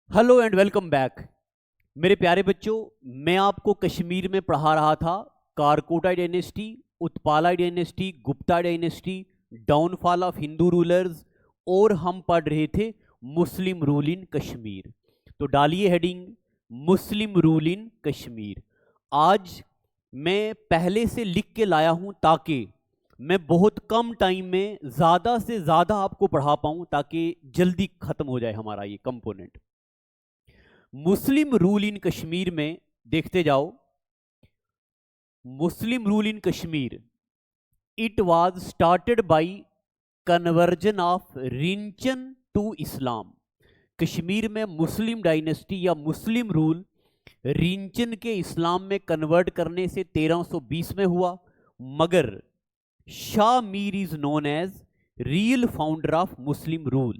Hello and welcome back मेरे प्यारे बच्चों। मैं आपको कश्मीर में पढ़ा रहा था Karkota dynasty, Utpala dynasty, Gupta dynasty, downfall of Hindu rulers, और हम पढ़ रहे थे मुस्लिम रूल इन कश्मीर। तो डालिए heading Muslim rule in Kashmir. आज मैं पहले से लिख के लाया हूं ताकि मैं बहुत कम टाइम में ज़्यादा से ज़्यादा आपको पढ़ा पाऊं, ताकि जल्दी ख़त्म हो जाए हमारा ये component. Muslim rule in Kashmir में देखते जाओ। Muslim rule in Kashmir, it was started by conversion of Rinchan to Islam. Kashmir में मुस्लिम डायनेस्टी या मुस्लिम रूल रिंचन के इस्लाम में कन्वर्ट करने से 1320 में हुआ, मगर Shah Mir is known as real founder of Muslim rule.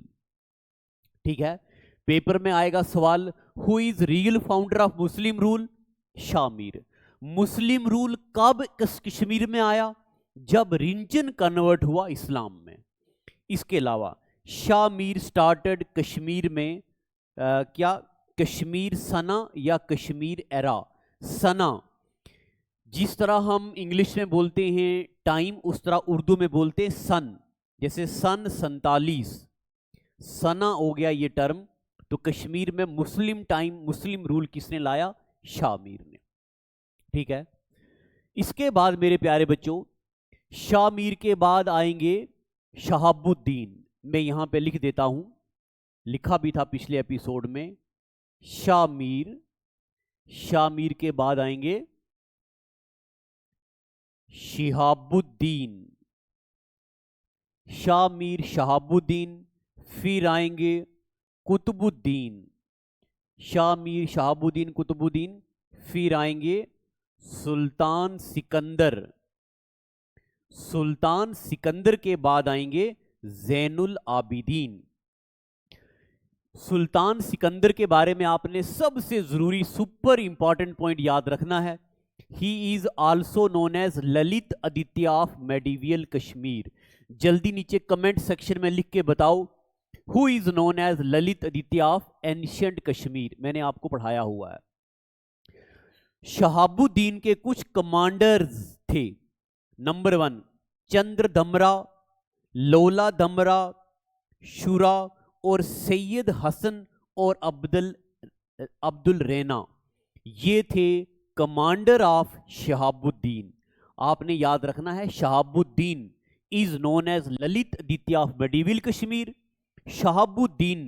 ठीक है, पेपर में आएगा सवाल, who is real founder of Muslim rule? Shah Mir. Muslim rule कब कश्मीर में आया? जब रिंचन कन्वर्ट हुआ इस्लाम में। इसके अलावा शाह मीर स्टार्टेड कश्मीर में क्या कश्मीर सना या कश्मीर एरा। सना जिस तरह हम इंग्लिश में बोलते हैं टाइम, उस तरह उर्दू में बोलते हैं सन। जैसे सन 47 सना हो गया ये टर्म। तो कश्मीर में मुस्लिम टाइम, मुस्लिम रूल किसने लाया? शाह मीर ने। ठीक है, इसके बाद मेरे प्यारे बच्चों, शाह मीर के बाद आएंगे शहाबुद्दीन। मैं यहां पे लिख देता हूं, लिखा भी था पिछले एपिसोड में। शाह मीर, शाह मीर के बाद आएंगे शिहाबुद्दीन। शाह मीर शहाबुद्दीन, फिर आएंगे कुतुबुद्दीन। शाह मीर शहाबुद्दीन कुतुबुद्दीन, फिर आएंगे सुल्तान सिकंदर। सुल्तान सिकंदर के बाद आएंगे जैनुल आबिदीन। सुल्तान सिकंदर के बारे में आपने सबसे जरूरी सुपर इंपॉर्टेंट पॉइंट याद रखना है। He is also known as Lalit Aditya of medieval Kashmir. जल्दी नीचे कमेंट सेक्शन में लिख के बताओ, who is known as Lalit Aditya of ancient Kashmir. मैंने आपको पढ़ाया हुआ है। शहाबुद्दीन के कुछ कमांडर्स थे। नंबर 1 चंद्र दमरा, लोला दमरा, शुरा और सैयद हसन और अब्दुल रैना। ये थे कमांडर ऑफ शहाबुद्दीन। आपने याद रखना है, Shahabuddin is known as Lalit Aditya of medieval Kashmir. Shahabuddin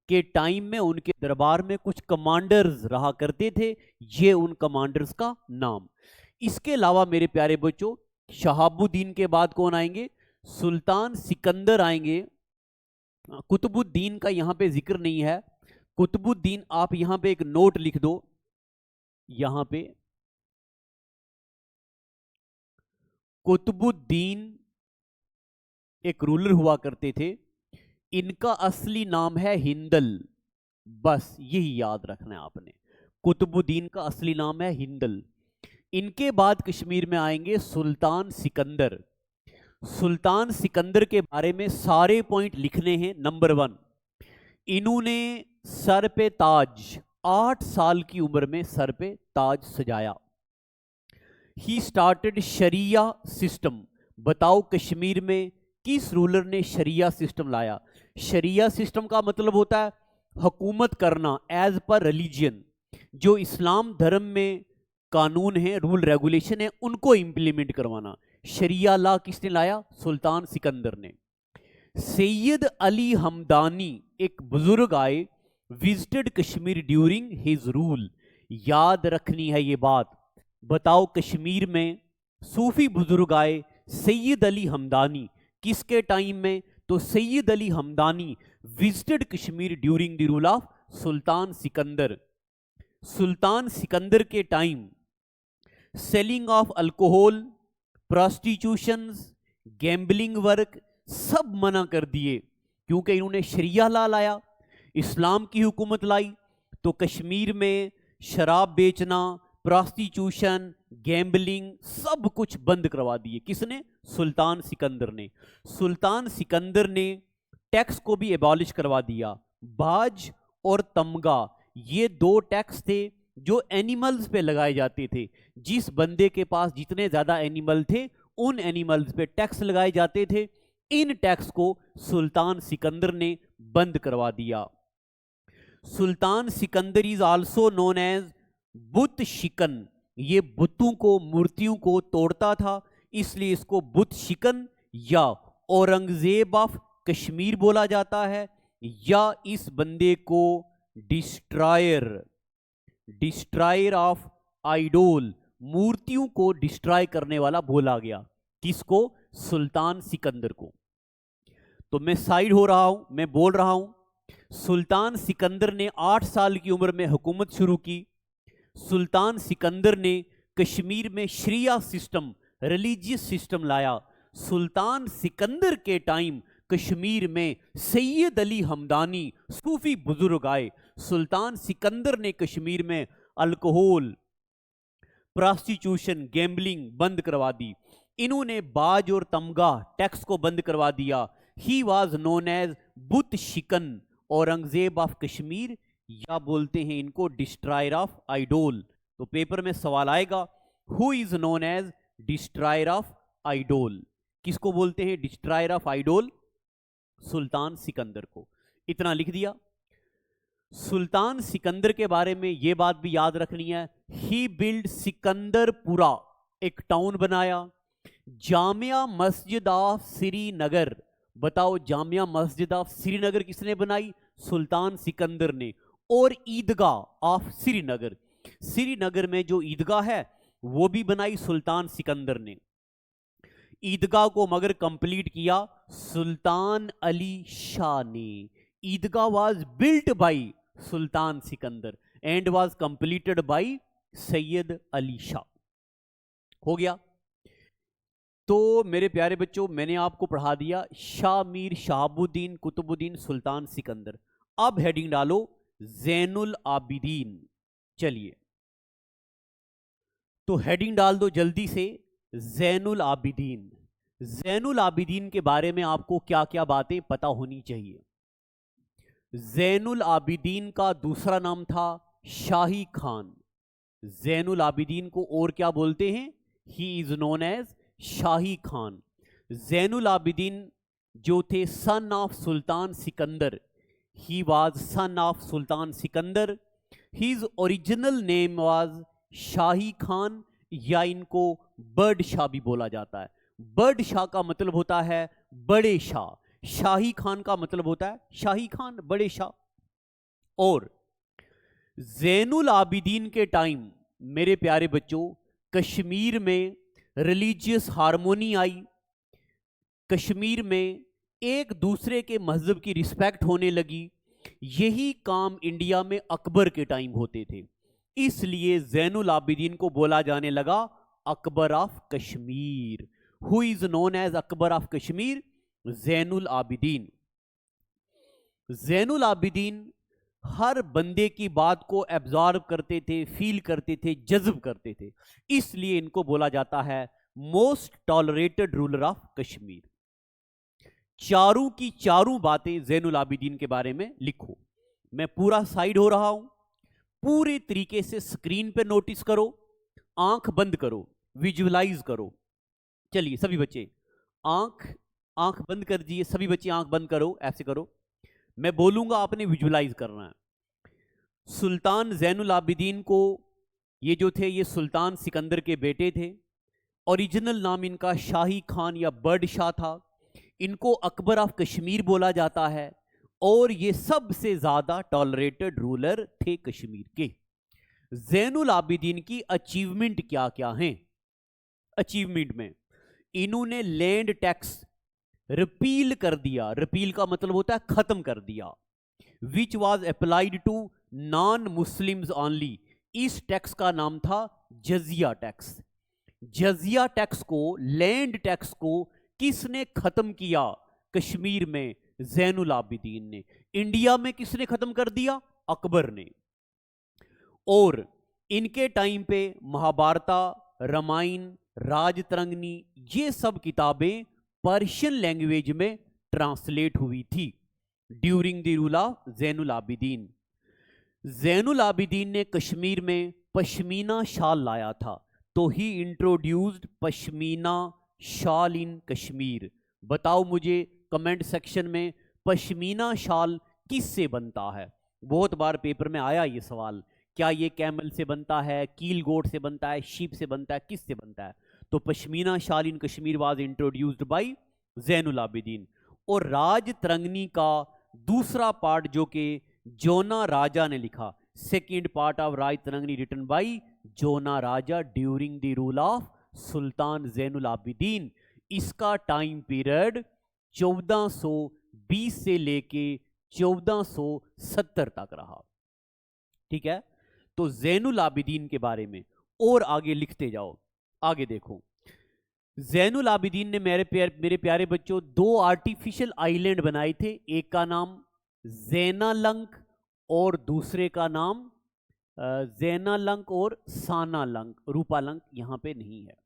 के टाइम में उनके दरबार में कुछ कमांडर्स रहा करते थे, ये उन कमांडर्स का नाम। इसके अलावा मेरे प्यारे बच्चों, शहाबुद्दीन के बाद कौन आएंगे? सुल्तान सिकंदर आएंगे। कुतुबुद्दीन का यहां पे जिक्र नहीं है। कुतुबुद्दीन आप यहां पे एक नोट लिख दो, यहां पे कुतुबुद्दीन एक रूलर हुआ करते थे। इनका असली नाम है हिंदल। बस यही याद रखना है आपने, कुतुबुद्दीन का असली नाम है हिंदल। इनके बाद कश्मीर में आएंगे सुल्तान सिकंदर। सुल्तान सिकंदर के बारे में सारे पॉइंट लिखने हैं। नंबर 1, इन्होंने सर पे ताज, 8 साल की उम्र में सर पे ताज सजाया। He started sharia system. बताओ कश्मीर में किस रूलर ने शरिया सिस्टम लाया? शरिया सिस्टम का मतलब होता है हुकूमत करना एज पर रिलीजियन। जो इस्लाम धर्म में कानून है, रूल रेगुलेशन है, उनको इंप्लीमेंट करवाना। शरिया ला किसने लाया? सुल्तान सिकंदर ने। सैयद अली हमदानी एक बुजुर्ग आए, visited Kashmir during his rule. याद रखनी है ये बात। बताओ कश्मीर में सूफी बुजुर्ग आए, सैयद अली हमदानी, किसके टाइम में? तो Sayyid Ali Hamadani visited Kashmir during the rule of Sultan Sikandar. Sultan Sikandar के time selling of alcohol, prostitutions, gambling work सब मना कर दिए, क्योंकि इन्होंने शरिया ला लाया, इस्लाम की हुकूमत लाई। तो कश्मीर में शराब बेचना, प्रोस्टिट्यूशन, गैम्बलिंग सब कुछ बंद करवा दिए। किसने? सुल्तान सिकंदर ने। सुल्तान सिकंदर ने टैक्स को भी एबॉलिश करवा दिया। बाज और तमगा, ये 2 टैक्स थे जो एनिमल्स पे लगाए जाते थे। जिस बंदे के पास जितने ज्यादा एनिमल थे उन एनिमल्स पे टैक्स लगाए जाते थे। इन टैक्स को सुल्तान सिकंदर ने बंद करवा दिया। Sultan Sikandar is also known as But Shikan, ये बुतों को, मूर्तियों को तोड़ता था, इसलिए इसको बुत शिकन या औरंगजेब ऑफ कश्मीर बोला जाता है, या इस बंदे को डिस्ट्रॉयर ऑफ आइडोल, मूर्तियों को डिस्ट्रॉय करने वाला बोला गया। किसको? सुल्तान सिकंदर को। तो मैं साइड हो रहा हूं, मैं बोल रहा हूं, सुल्तान सिकंदर ने 8 साल की उम्र में हुकूमत शुरू की। सुल्तान सिकंदर ने कश्मीर में शरिया सिस्टम, रिलीजियस सिस्टम लाया। सुल्तान सिकंदर के टाइम कश्मीर में सैयद अली हमदानी सूफी बुजुर्ग आए। सुल्तान सिकंदर ने कश्मीर में अल्कोहल, प्रोस्टिट्यूशन, गैम्बलिंग बंद करवा दी। इन्होंने बाज और तमगा टैक्स को बंद करवा दिया। He was known as But शिकन, औरंगजेब ऑफ कश्मीर, या बोलते हैं इनको डिस्ट्रॉयर ऑफ आइडोल। तो पेपर में सवाल आएगा, who is known as destroyer of idol? किसको बोलते हैं destroyer of idol? Sultan Sikandar को। इतना लिख दिया। सुल्तान सिकंदर के बारे में यह बात भी याद रखनी है, ही बिल्ड सिकंदरपुरा, एक टाउन बनाया। जामिया मस्जिद ऑफ श्रीनगर, बताओ जामिया मस्जिद ऑफ श्रीनगर किसने बनाई? सुल्तान सिकंदर ने। और ईदगाह ऑफ श्रीनगर, श्रीनगर में जो ईदगाह है वो भी बनाई सुल्तान सिकंदर ने। ईदगाह को मगर कंप्लीट किया सुल्तान अली शाह ने। Idgah was built by Sultan Sikandar and was completed by Sayyid Ali Shah. हो गया। तो मेरे प्यारे बच्चों, मैंने आपको पढ़ा दिया शाह मीर शहाबुद्दीन कुतुबुद्दीन सुल्तान सिकंदर। अब हेडिंग डालो जैनुल आबिदीन। चलिए तो हेडिंग डाल दो जल्दी से, जैनुल आबिदीन। जैनुल आबिदीन के बारे में आपको क्या क्या बातें पता होनी चाहिए। जैनुल आबिदीन का दूसरा नाम था शाही खान। जैनुल आबिदीन को और क्या बोलते हैं? He is known as Shahi Khan. Zainul Abidin जो थे son of Sultan Sikandar, he was son of Sultan Sikandar. His original name was Shahi Khan, या इनको बर्ड शाह भी बोला जाता है। बर्ड शाह का मतलब होता है बड़े शाह, शाही खान का मतलब होता है शाही खान, बड़े शाह। और जैनुल आबिदीन के टाइम मेरे प्यारे बच्चों कश्मीर में रिलीजियस हार्मोनी आई। कश्मीर में एक दूसरे के मजहब की रिस्पेक्ट होने लगी। यही काम इंडिया में अकबर के टाइम होते थे, इसलिए जैनुल आबिदीन को बोला जाने लगा Akbar of Kashmir. Who is known as Akbar of Kashmir? Zainul Abidin. Zainul Abidin हर बंदे की बात को एब्जॉर्ब करते थे, फील करते थे, जज्ब करते थे, इसलिए इनको बोला जाता है most tolerated ruler of Kashmir. चारों की चारों बातें जैनुल आबिदीन के बारे में लिखो। मैं पूरा साइड हो रहा हूं, पूरे तरीके से स्क्रीन पे नोटिस करो, आंख बंद करो, विजुअलाइज करो। चलिए सभी बच्चे आंख बंद कर दीजिए, सभी बच्चे आंख बंद करो, ऐसे करो, मैं बोलूंगा आपने विजुअलाइज करना है। सुल्तान जैनुल आबिदीन को, ये जो थे ये सुल्तान सिकंदर के बेटे थे। ओरिजिनल नाम इनका शाही खान या बर्ड शाह था। इनको अकबर ऑफ कश्मीर बोला जाता है और ये सबसे ज्यादा टॉलरेटेड रूलर थे कश्मीर के। जैनुल आबिदीन की अचीवमेंट क्या क्या हैं? अचीवमेंट में इन्होंने लैंड टैक्स रिपील कर दिया। रिपील का मतलब होता है खत्म कर दिया। Which was applied to non Muslims only. इस टैक्स का नाम था जजिया टैक्स। जजिया टैक्स को, लैंड टैक्स को किसने खत्म किया? कश्मीर में जैनुल आबिदीन ने। इंडिया में किसने खत्म कर दिया? अकबर ने। और इनके टाइम पे महाभारता, रामायण, राजतरंगिणी, ये सब किताबें पर्शियन लैंग्वेज में ट्रांसलेट हुई थी during the rule of Zainul Abidin. Zainul Abidin ने कश्मीर में पश्मीना शाल लाया था, तो ही introduced pashmina shawl in Kashmir. बताओ मुझे कमेंट सेक्शन में, पश्मीना शाल किससे बनता है? बहुत बार पेपर में आया ये सवाल, क्या ये कैमल से बनता है, कील गोट से बनता है, शीप से बनता है, किससे बनता है? तो pashmina shawl in Kashmir was introduced by Zainul Abidin. और राज तरंगनी का दूसरा पार्ट जो कि जोना राजा ने लिखा, second part of Rajatarangini written by Jonaraja during the rule of Sultan Zainul Abidin. इसका टाइम पीरियड 1420 से लेके 1470 तक रहा। ठीक है, तो जैनुल आबिदीन के बारे में और आगे लिखते जाओ। आगे देखो, जैनुल आबिदीन ने मेरे प्यारे बच्चों 2 आर्टिफिशियल आइलैंड बनाए थे। एक का नाम जैनालंक और दूसरे का नाम जैनालंक और सानालंक। रूपालंक यहां पे नहीं है।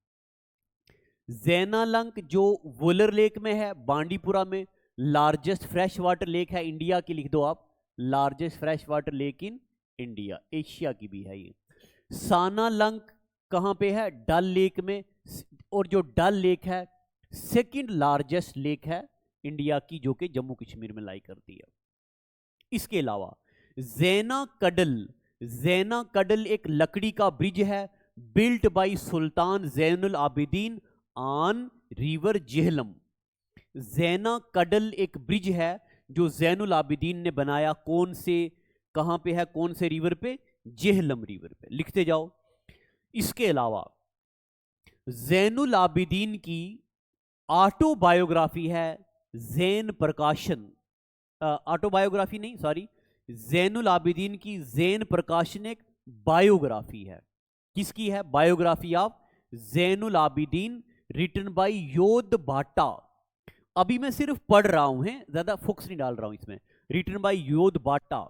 जैनालंक जो वुलर लेक में है, बांडीपुरा में, लार्जेस्ट फ्रेश वाटर लेक है इंडिया की। लिख दो आप, largest fresh water lake in India, Asia की भी है ये। सानालंक कहां पे है? डल लेक में। और जो डल लेक है सेकंड लार्जेस्ट लेक है इंडिया की, जो कि जम्मू कश्मीर में लाई करती है। इसके अलावा जैना कडल एक लकड़ी का ब्रिज है, built by Sultan Zainul Abidin on river Jhelum. जैना कडल एक ब्रिज है जो जैनुल आबिदीन ने बनाया। कौन से, कहां पे है, कौन से रिवर पे? जेहलम रिवर पे। लिखते जाओ। इसके अलावा जैनुल आबिदीन की ऑटोबायोग्राफी है जैन प्रकाशन, ऑटोबायोग्राफी नहीं, सॉरी, जैनुल आबिदीन की जैन प्रकाशन एक बायोग्राफी है। किसकी है? Biography of Zainul Abidin written by Yodhabhatta. अभी मैं सिर्फ पढ़ रहा हूं, है, ज्यादा फोकस नहीं डाल रहा हूं इसमें। रिटन बाय योध भाटा।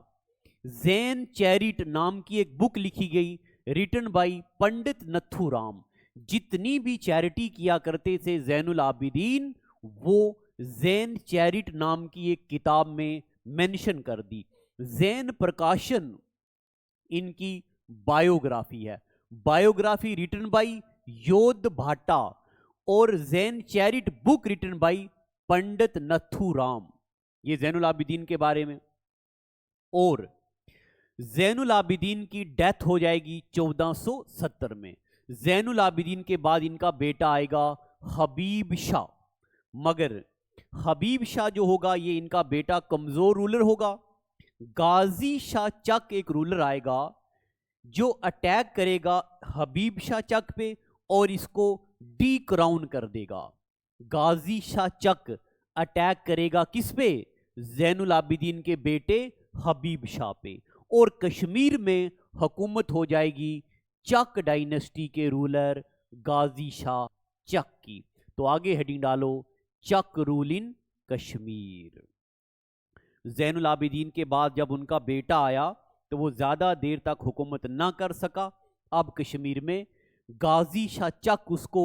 जैन चैरिट नाम की एक बुक लिखी गई, रिटन बाय पंडित नथुराम। जितनी भी चैरिटी किया करते थे जैनुल आबिदीन, वो जैन चैरिट नाम की एक किताब में मेंशन कर दी। जैन प्रकाशन इनकी बायोग्राफी है। Biography written by Yodhabhatta और Jaina Charit book written by Pandit Nathuram. ये जैनुल आबिदीन के बारे में। और जैनुल आबिदीन की डेथ हो जाएगी 1470 में। जैनुल आबिदीन के बाद इनका बेटा आएगा हबीब शाह। मगर हबीब शाह जो होगा, ये इनका बेटा कमजोर रूलर होगा। गाजी शाह चक एक रूलर आएगा जो अटैक करेगा हबीब शाह चक पे और इसको डी क्राउन कर देगा। गाजी शाह चक अटैक करेगा किस पे? जैनुल आबिदीन के बेटे हबीब शाह पे। और कश्मीर में हुकूमत हो जाएगी चक डायनेस्टी के रूलर गाजी शाह चक की। तो आगे हेडिंग डालो, चक रूल इन कश्मीर। जैनुल आबिदीन के बाद जब उनका बेटा आया तो वो ज्यादा देर तक हुकूमत ना कर सका। अब कश्मीर में गाजी शाह चक उसको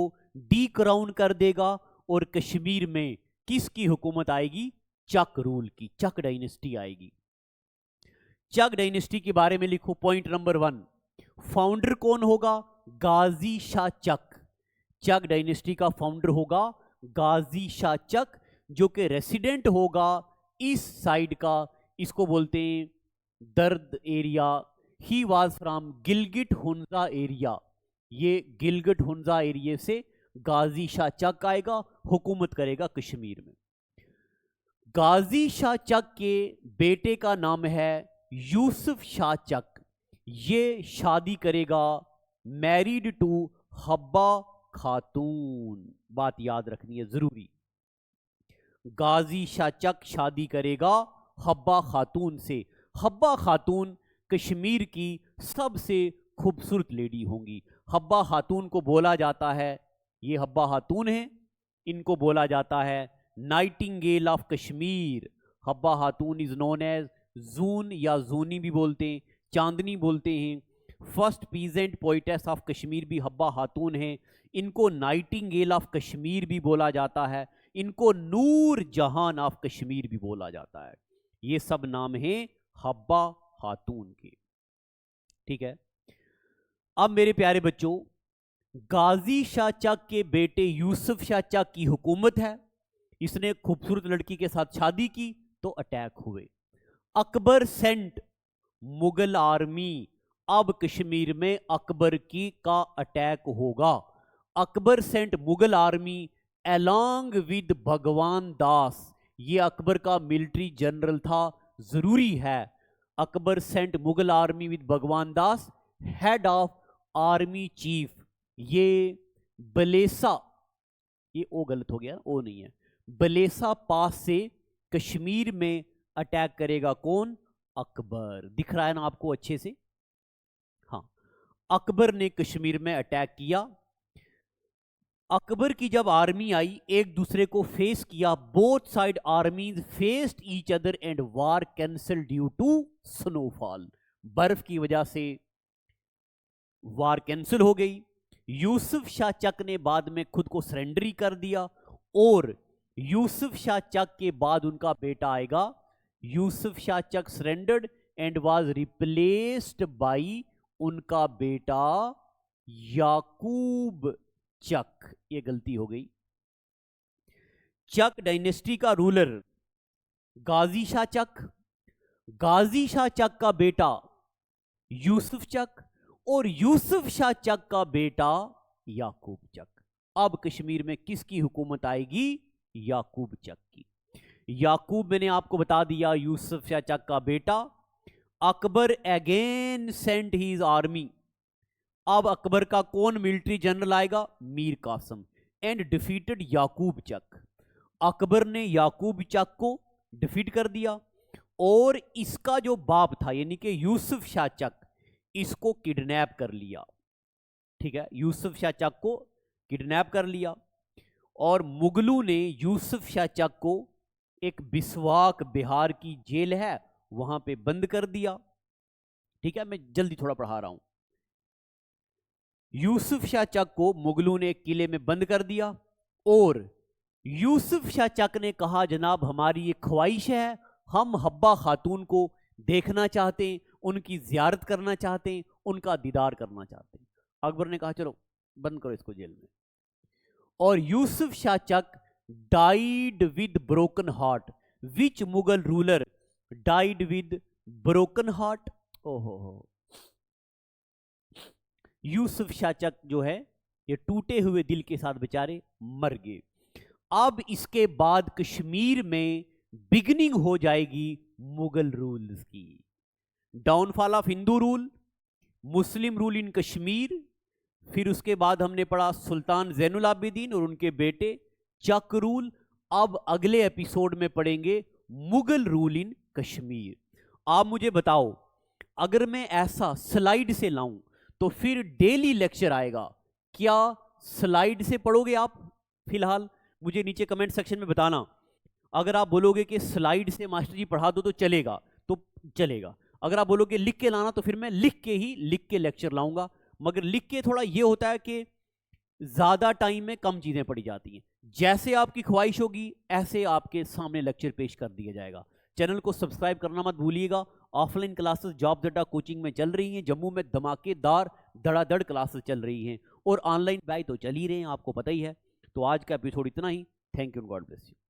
डी क्राउन कर देगा और कश्मीर में किसकी हुकूमत आएगी? चक रूल की, चक डायनेस्टी आएगी। चक डायनेस्टी के बारे में लिखो। पॉइंट नंबर 1, फाउंडर कौन होगा? गाजी शाह चक। चक डायनेस्टी का फाउंडर होगा गाजी शाह चक, जो कि रेसिडेंट होगा इस साइड का, इसको बोलते हैं दर्द area. He was from Gilgit Hunza area. ये गिलगिट हुंजा एरिया से गाजी शाह चक आएगा, हुकूमत करेगा कश्मीर में। गाजी शाह चक के बेटे का नाम है यूसुफ शाह चक। ये शादी करेगा मैरिड टू हब्बा खातून। बात याद रखनी है जरूरी। गाजी शाह चक शादी करेगा हब्बा खातून से। हब्बा खातून कश्मीर की सबसे खूबसूरत लेडी होंगी। हब्बा खातून को बोला जाता है, ये हब्बा खातून है, इनको बोला जाता है Nightingale of Kashmir. Habba Khatoon is known as जून या जूनी भी बोलते हैं, चांदनी बोलते हैं। First peasant poetess of Kashmir भी हब्बा खातून है। इनको नाइटिंगेल ऑफ कश्मीर भी बोला जाता है। इनको नूर जहान ऑफ कश्मीर भी बोला जाता है। ये सब नाम हैं हब्बा खातून के। ठीक है। अब मेरे प्यारे बच्चों, गाजी शाह चक के बेटे यूसुफ शाह चक की हुकूमत है, इसने खूबसूरत लड़की के साथ शादी की तो अटैक हुए। अकबर सेंट मुगल आर्मी, अब कश्मीर में अकबर की का अटैक होगा। Akbar sent Mughal army along with Bhagwan Das, ये अकबर का मिलिट्री जनरल था, जरूरी है। Akbar sent Mughal army with Bhagwan Das head of army chief, ये बलेसा, ये ओ गलत हो गया, ओ नहीं है, बलेसा पास से कश्मीर में अटैक करेगा कौन? अकबर। दिख रहा है ना आपको अच्छे से? हाँ, अकबर ने कश्मीर में अटैक किया। अकबर की जब आर्मी आई, एक दूसरे को फेस किया, both side armies faced each other and war cancel due to snowfall, बर्फ की वजह से वार कैंसिल हो गई। यूसुफ शाह चक ने बाद में खुद को सरेंडर कर दिया, और यूसुफ शाह चक के बाद उनका बेटा आएगा। Yusuf Shah Chak surrendered and was replaced by उनका बेटा याकूब चक। ये गलती हो गई। चक डायनेस्टी का रूलर गाजी शाह चक, गाजी शाह चक का बेटा यूसुफ चक, और यूसुफ शाह चक का बेटा याकूब चक। अब कश्मीर में किसकी हुकूमत आएगी? याकूब चक की। याकूब मैंने आपको बता दिया, यूसुफ शाह चक का बेटा। Akbar again sent his army, अब अकबर का कौन मिलिट्री जनरल आएगा? Mir Qasim, and defeated Yaqub Chak. अकबर ने याकूब चक को डिफीट कर दिया, और इसका जो बाप था यानी कि यूसुफ शाह चक, इसको किडनैप कर लिया। ठीक है, यूसुफ शाह चक को किडनैप कर लिया, और मुगलों ने यूसुफ शाह चक को एक बिस्वाक बिहार की जेल है वहां पे बंद कर दिया। ठीक है, मैं जल्दी थोड़ा पढ़ा रहा हूं। यूसुफ शाह चक को मुगलों ने एक किले में बंद कर दिया, और यूसुफ शाह चक ने कहा जनाब हमारी ये ख्वाहिश है, हम हब्बा खातून को देखना चाहते हैं, उनकी जियारत करना चाहते हैं, उनका दीदार करना चाहते हैं। अकबर ने कहा चलो बंद करो इसको जेल में। और Yusuf Shah Chak died with broken heart. Which Mughal ruler died with broken heart? ओहो हो, यूसुफ शाह चक जो है ये टूटे हुए दिल के साथ बेचारे मर गए। अब इसके बाद कश्मीर में बिगनिंग हो जाएगी मुगल रूल्स की। Downfall of Hindu rule, Muslim rule in Kashmir, फिर उसके बाद हमने पढ़ा सुल्तान जैनुल आबिदीन और उनके बेटे चक रूल। अब अगले एपिसोड में पढ़ेंगे मुगल रूल इन कश्मीर। आप मुझे बताओ, अगर मैं ऐसा स्लाइड से लाऊं तो फिर डेली लेक्चर आएगा, क्या स्लाइड से पढ़ोगे आप? फिलहाल मुझे नीचे कमेंट सेक्शन में बताना। अगर आप बोलोगे कि स्लाइड से मास्टर जी पढ़ा दो तो चलेगा, तो चलेगा। अगर आप बोलोगे लिख के लाना तो फिर मैं लिख के लेक्चर लाऊंगा। मगर लिख के थोड़ा ये होता है कि ज़्यादा टाइम में कम चीज़ें पढ़ी जाती हैं। जैसे आपकी ख्वाहिश होगी ऐसे आपके सामने लेक्चर पेश कर दिया जाएगा। चैनल को सब्सक्राइब करना मत भूलिएगा। Offline classes job Jeddah coaching में चल रही हैं, जम्मू में धमाकेदार धड़ाधड़ क्लासेस चल रही हैं, और ऑनलाइन बैच तो चल ही रहे हैं, आपको पता ही है। तो आज का एपिसोड इतना ही। Thank you, God bless you.